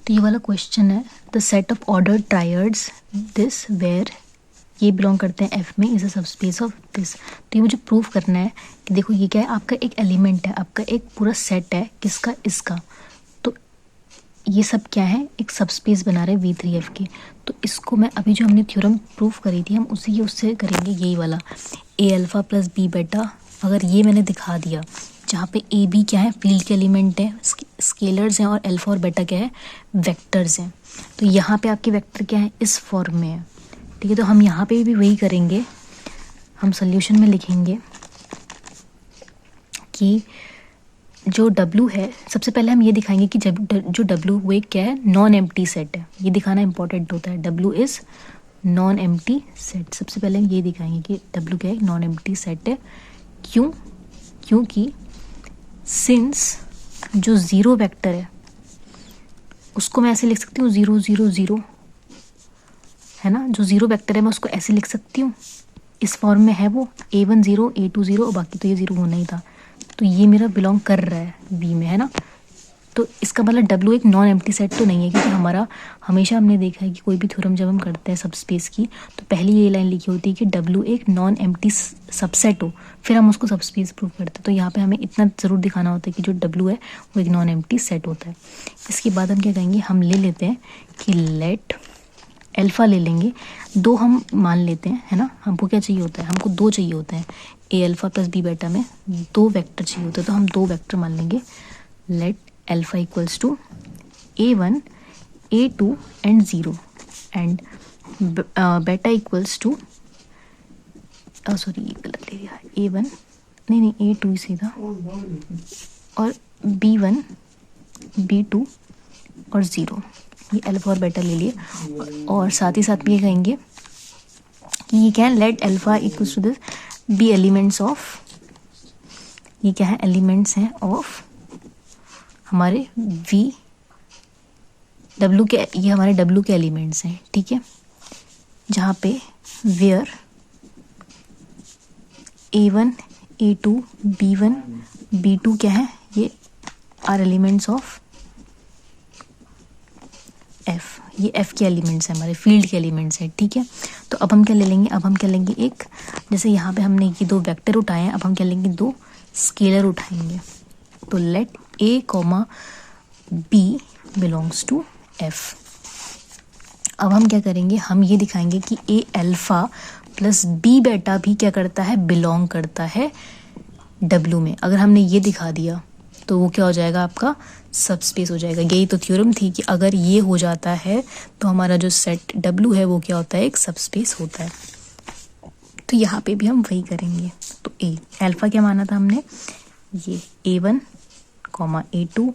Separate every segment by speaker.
Speaker 1: तो ये वाला क्वेश्चन है, the set of order triads this where ये बिलोंग करते हैं एफ में is a subspace of this. तो ये मुझे प्रूव करना है कि देखो ये क्या है, आपका एक एलिमेंट है, आपका एक पूरा सेट है, किसका, इसका। तो ये सब क्या है, एक सबस्पेस बना रहे V3F के। तो इसको मैं अभी जो हमने थ्योरम प्रूफ करी थी, हम उसी उससे करेंगे यही वाला ए अल्फ़ा प्लस बी बेटा। अगर ये मैंने दिखा दिया जहाँ पे ए बी क्या है, फील्ड के एलिमेंट है, स्केलर्स हैं, और अल्फ़ा और बेटा क्या है, वेक्टर्स हैं। तो यहाँ पे आपके वेक्टर क्या है, इस फॉर्म में है, ठीक है। तो हम यहाँ पे भी वही करेंगे, हम सोल्यूशन में लिखेंगे कि जो W है, सबसे पहले हम ये दिखाएंगे कि जब जो W वो एक क्या है, नॉन एम्प्टी सेट है। ये दिखाना इंपॉर्टेंट होता है, W is non empty set. सबसे पहले हम ये दिखाएंगे कि W क्या है, नॉन एम्प्टी सेट है। क्यों? क्योंकि सिंस जो ज़ीरो वेक्टर है उसको मैं ऐसे लिख सकती हूँ 0 0 0, है ना। जो ज़ीरो वेक्टर है मैं उसको ऐसे लिख सकती हूँ, इस फॉर्म में है वो, A1 0 A2 0, और बाकी तो ये 0 होना ही था। तो ये मेरा बिलोंग कर रहा है V में, है ना। तो इसका मतलब W एक नॉन एम्प्टी सेट तो नहीं है, क्योंकि हमारा हमेशा हमने देखा है कि कोई भी थ्योरम जब हम करते हैं सबस्पेस की, तो पहली ये लाइन लिखी होती है कि W एक नॉन एम्प्टी सबसेट हो, फिर हम उसको सबस्पेस प्रूव करते हैं। तो यहाँ पे हमें इतना ज़रूर दिखाना होता है कि जो W है वो एक नॉन एम्प्टी सेट होता है। इसके बाद हम क्या कहेंगे, हम ले लेते हैं कि लेट अल्फ़ा ले लेंगे, 2 हम मान लेते हैं, है ना। हमको क्या चाहिए होता है, हमको 2 चाहिए होते हैं, ए अल्फ़ा प्लस बी बेटा में 2 वेक्टर चाहिए होते हैं। तो हम 2 वेक्टर मान लेंगे, let alpha equals to A1 A2 and 0 and beta equals to, sorry ये गलत ले लिया, A1 नहीं A2 ही सीधा, और B1 B2 और 0, ये अल्फ़ा और बेटा ले लिए। और साथ ही साथ ये कहेंगे कि ये क्या है, let alpha equals to this be elements of, ये क्या है, एलिमेंट्स हैं ऑफ हमारे W के, ये हमारे W के एलिमेंट्स हैं, ठीक है। जहाँ पे where A1 A2 B1 B2 क्या है, ये आर एलिमेंट्स ऑफ F, ये F के एलिमेंट्स हैं, हमारे फील्ड के एलिमेंट्स हैं, ठीक है। तो अब हम क्या ले लेंगे, अब हम क्या लेंगे, एक जैसे यहाँ पे हमने ये 2 वेक्टर उठाए हैं, अब हम क्या लेंगे, 2 स्केलर उठाएंगे। तो let A comma B belongs to F। अब हम क्या करेंगे, हम ये दिखाएंगे कि A अल्फ़ा प्लस B बेटा भी क्या करता है, बिलोंग करता है W में। अगर हमने ये दिखा दिया तो वो क्या हो जाएगा, आपका सबस्पेस हो जाएगा। यही तो थ्योरम थी कि अगर ये हो जाता है तो हमारा जो सेट W है वो क्या होता है, एक सबस्पेस होता है। तो यहाँ पे भी हम वही करेंगे। तो A अल्फ़ा क्या माना था हमने, ये A1 A2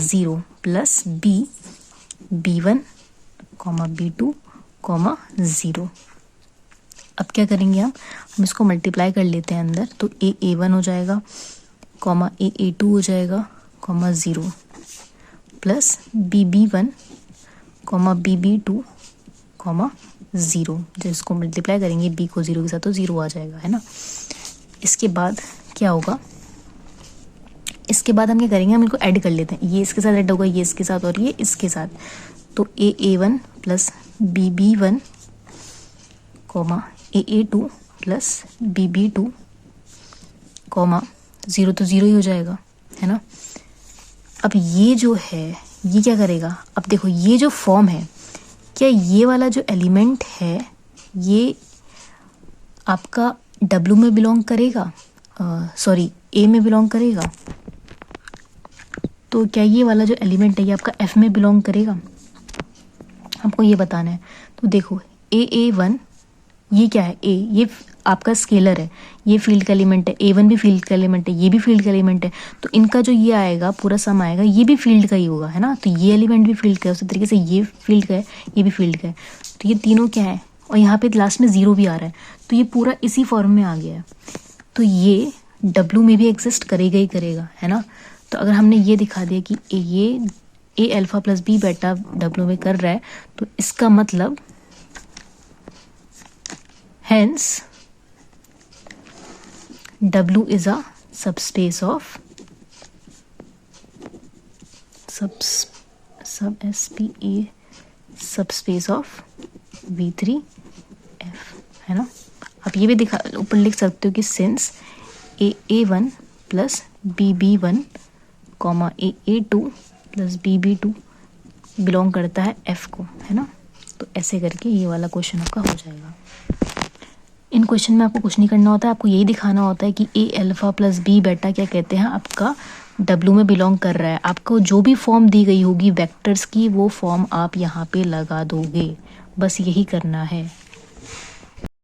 Speaker 1: 0 plus B B1 B2 0। अब क्या करेंगे, हम इसको मल्टीप्लाई कर लेते हैं अंदर। तो A1 हो जाएगा, A2 हो जाएगा 0 प्लस BB1 BB2 0। जब इसको मल्टीप्लाई करेंगे B को 0 के साथ तो 0 आ जाएगा, है ना। इसके बाद क्या होगा, इसके बाद हम क्या करेंगे, हम इनको ऐड कर लेते हैं, ये इसके साथ ऐड होगा, ये इसके साथ, और ये इसके साथ। तो A1 plus BB1 A2 plus BB2 0 तो 0 ही हो जाएगा, है ना। अब ये जो है ये क्या करेगा, अब देखो ये जो फॉर्म है, क्या ये वाला जो एलिमेंट है ये आपका W में बिलोंग करेगा, सॉरी A में बिलोंग करेगा। तो क्या ये वाला जो एलिमेंट है ये आपका F में बिलोंग करेगा, हमको ये बताना है। तो देखो A1 ये क्या है, A ये आपका स्केलर है, ये फील्ड का एलिमेंट है, A1 भी फील्ड का एलिमेंट है, ये भी फील्ड का एलिमेंट है। तो इनका जो ये आएगा पूरा सम आएगा, ये भी फील्ड का ही होगा, है ना। तो ये एलिमेंट भी फील्ड का है, उसी तरीके से ये फील्ड का है, ये भी फील्ड का है। तो ये तीनों क्या है, और यहाँ पे लास्ट में 0 भी आ रहा है, तो ये पूरा इसी फॉर्म में आ गया है। तो ये W में भी एग्जिस्ट करेगा ही करेगा, है ना। तो अगर हमने ये दिखा दिया कि ये A अल्फ़ा प्लस B बेटा W में कर रहा है, तो इसका मतलब hence W is a subspace सब एस पी ए सब स्पेस ऑफ V3 F, है ना। आप ये भी दिखा ऊपर लिख सकते हो कि since A1 plus B1 comma A2 plus B2 belong करता है F को, है ना। तो ऐसे करके ये वाला क्वेश्चन आपका हो जाएगा। इन क्वेश्चन में आपको कुछ नहीं करना होता है, आपको यही दिखाना होता है कि A अल्फ़ा प्लस B बेटा क्या कहते हैं, आपका W में बिलोंग कर रहा है। आपको जो भी फॉर्म दी गई होगी वेक्टर्स की, वो फॉर्म आप यहाँ पे लगा दोगे, बस यही करना है।